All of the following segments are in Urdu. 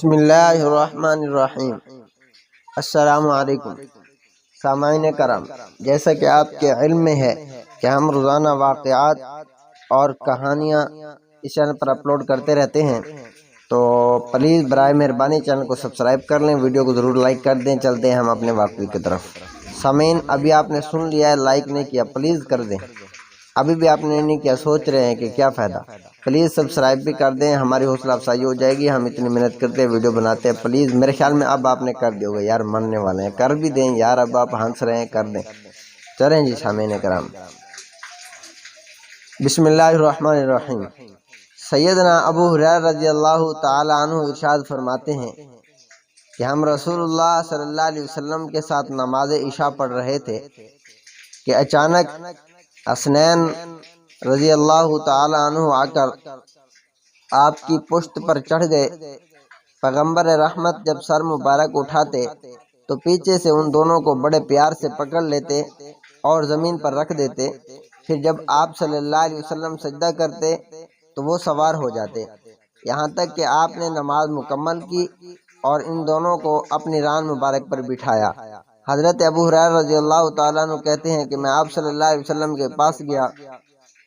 بسم اللہ الرحمن الرحیم۔ السلام علیکم سامعین کرام، جیسا کہ آپ کے علم میں ہے کہ ہم روزانہ واقعات اور کہانیاں اس چینل پر اپلوڈ کرتے رہتے ہیں، تو پلیز برائے مہربانی چینل کو سبسکرائب کر لیں، ویڈیو کو ضرور لائک کر دیں۔ چلتے ہیں ہم اپنے واقعے کی طرف۔ سامعین، ابھی آپ نے سن لیا ہے، لائک نہیں کیا، پلیز کر دیں۔ ابھی بھی آپ نے نہیں کیا، سوچ رہے ہیں کہ کیا فائدہ، پلیز سبسکرائب بھی کر دیں، ہماری حوصلہ افزائی ہو جائے گی۔ ہم اتنی محنت کرتے ہیں، ویڈیو بناتے ہیں، پلیز میرے خیال میں اب آپ نے کر دیا ہوگا یار، مننے والے ہیں، کر بھی دیں یار، اب آپ ہنس رہے ہیں، کر دیں۔ چلیں جی سامعین کرام، بسم اللہ الرحمن الرحیم۔ سیدنا ابو ہریرہ رضی اللہ تعالی عنہ ارشاد فرماتے ہیں کہ ہم رسول اللہ صلی اللہ علیہ وسلم کے ساتھ نماز عشاء پڑھ رہے تھے کہ اچانک حسنین رضی اللہ تعالی عنہ آ کر آپ کی پشت پر چڑھ گئے۔ پیغمبر رحمت جب سر مبارک اٹھاتے تو پیچھے سے ان دونوں کو بڑے پیار سے پکڑ لیتے اور زمین پر رکھ دیتے۔ پھر جب آپ صلی اللہ علیہ وسلم سجدہ کرتے تو وہ سوار ہو جاتے، یہاں تک کہ آپ نے نماز مکمل کی اور ان دونوں کو اپنی ران مبارک پر بٹھایا۔ حضرت ابو ہریرہ رضی اللہ تعالیٰ عنہ کہتے ہیں کہ میں آپ صلی اللہ علیہ وسلم کے پاس گیا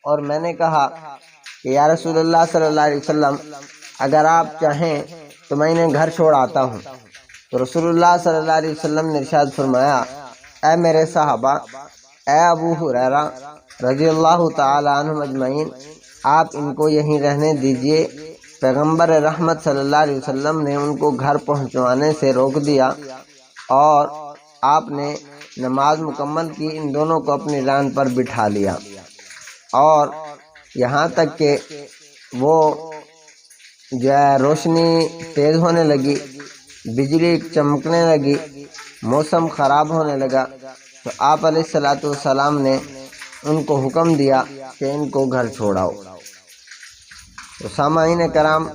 اور میں نے کہا کہ یا رسول اللہ صلی اللہ علیہ وسلم، اگر آپ چاہیں تو میں انہیں گھر چھوڑ آتا ہوں۔ تو رسول اللہ صلی اللہ علیہ وسلم نے ارشاد فرمایا، اے میرے صحابہ، اے ابو ہریرہ رضی اللہ تعالی عنہ اجمعین، آپ ان کو یہیں رہنے دیجئے۔ پیغمبر رحمت صلی اللہ علیہ وسلم نے ان کو گھر پہنچوانے سے روک دیا اور آپ نے نماز مکمل کی، ان دونوں کو اپنی ران پر بٹھا لیا، اور یہاں تک کہ وہ جو ہے روشنی تیز ہونے لگی، بجلی چمکنے لگی، موسم خراب ہونے لگا، تو آپ علیہ السلام نے ان کو حکم دیا کہ ان کو گھر چھوڑاؤ۔ تو سامعین کرام،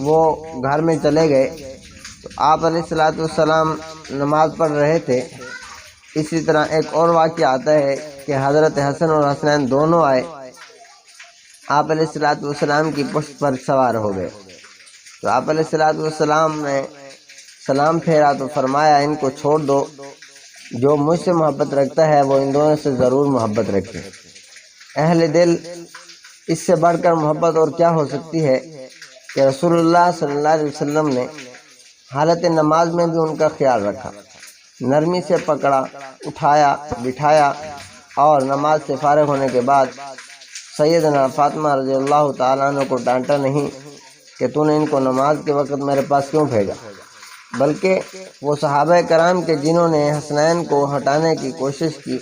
وہ گھر میں چلے گئے تو آپ علیہ السلام نماز پڑھ رہے تھے۔ اسی طرح ایک اور واقعہ آتا ہے کہ حضرت حسن اور حسنین دونوں آئے، آپ علیہ السلام کی پشت پر سوار ہو گئے۔ تو آپ علیہ السلام نے سلام پھیرا تو فرمایا، ان کو چھوڑ دو، جو مجھ سے محبت رکھتا ہے وہ ان دونوں سے ضرور محبت رکھے۔ اہل دل، اس سے بڑھ کر محبت اور کیا ہو سکتی ہے کہ رسول اللہ صلی اللہ علیہ وسلم نے حالت نماز میں بھی ان کا خیال رکھا، نرمی سے پکڑا، اٹھایا، بٹھایا، اور نماز سے فارغ ہونے کے بعد سیدنا فاطمہ رضی اللہ تعالیٰ عنہ کو ڈانٹا نہیں کہ تو نے ان کو نماز کے وقت میرے پاس کیوں بھیجا، بلکہ وہ صحابہ کرام کے جنہوں نے حسنین کو ہٹانے کی کوشش کی،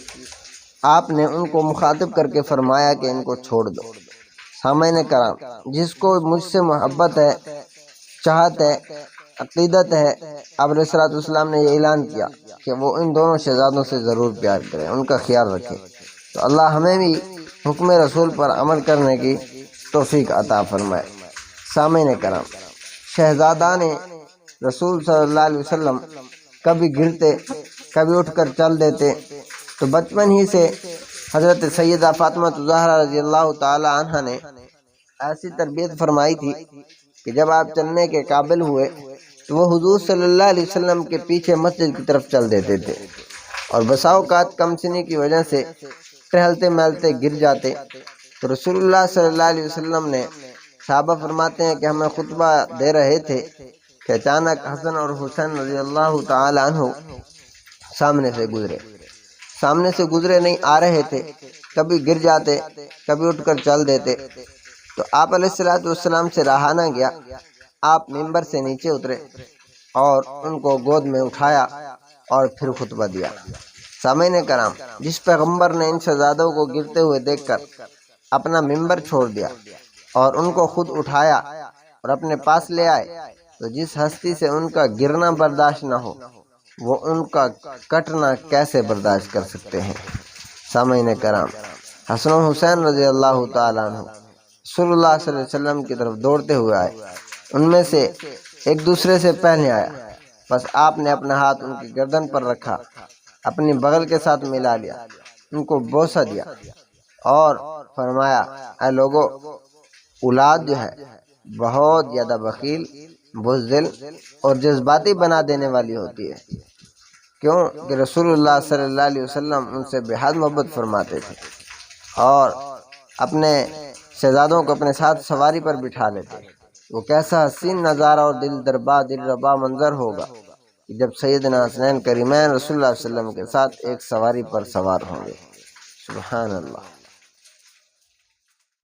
آپ نے ان کو مخاطب کر کے فرمایا کہ ان کو چھوڑ دو۔ سامعین کرام، جس کو مجھ سے محبت ہے، چاہت ہے، عقیدت ہے، آپ علیہ السلام نے یہ اعلان کیا کہ وہ ان دونوں شہزادوں سے ضرور پیار کرے، ان کا خیال رکھے۔ تو اللہ ہمیں بھی حکم رسول پر عمل کرنے کی توفیق عطا فرمائے۔ سامعین کرام، شہزادان رسول صلی اللہ علیہ وسلم کبھی گرتے، کبھی اٹھ کر چل دیتے، تو بچپن ہی سے حضرت سیدہ فاطمہ زہرا رضی اللہ تعالی عنہ نے ایسی تربیت فرمائی تھی کہ جب آپ چلنے کے قابل ہوئے تو وہ حضور صلی اللہ علیہ وسلم کے پیچھے مسجد کی طرف چل دیتے تھے، اور بسا اوقات کم سنی کی وجہ سے ٹہلتے محلتے گر جاتے۔ تو رسول اللہ صلی اللہ علیہ وسلم نے، صحابہ فرماتے ہیں کہ ہمیں خطبہ دے رہے تھے کہ اچانک حسن اور حسین رضی اللہ تعالی عنہ سامنے سے گزرے نہیں آ رہے تھے، کبھی گر جاتے، کبھی اٹھ کر چل دیتے۔ تو آپ علیہ السلام سے رہا نہ گیا، آپ ممبر سے نیچے اترے اور ان کو گود میں اٹھایا اور پھر خطبہ دیا۔ سامعین کرام، جس پیغمبر نے ان شہزادوں کو گرتے ہوئے دیکھ کر اپنا ممبر چھوڑ دیا اور ان کو خود اٹھایا اور اپنے پاس لے آئے، تو جس ہستی سے ان کا گرنا برداشت نہ ہو، وہ ان کا کٹنا کیسے برداشت کر سکتے ہیں۔ سامعین کرام، حسن و حسین رضی اللہ تعالیٰ عنہ رسول اللہ صلی اللہ علیہ وسلم کی طرف دوڑتے ہوئے آئے، ان میں سے ایک دوسرے سے پہلے آیا، بس آپ نے اپنا ہاتھ ان کی گردن پر رکھا، اپنی بغل کے ساتھ ملا لیا، ان کو بوسہ دیا اور فرمایا، اے لوگو، اولاد جو ہے بہت زیادہ بخیل بزدل اور جذباتی بنا دینے والی ہوتی ہے، کیوں کہ رسول اللہ صلی اللہ علیہ وسلم ان سے بے حد محبت فرماتے تھے اور اپنے شہزادوں کو اپنے ساتھ سواری پر بٹھا لیتے۔ وہ کیسا حسین نظارہ اور دل ربا منظر ہوگا کہ جب سیدنا حسنین کریمین رسول اللہ صلی اللہ علیہ وسلم کے ساتھ ایک سواری پر سوار ہوں گے۔ سبحان اللہ۔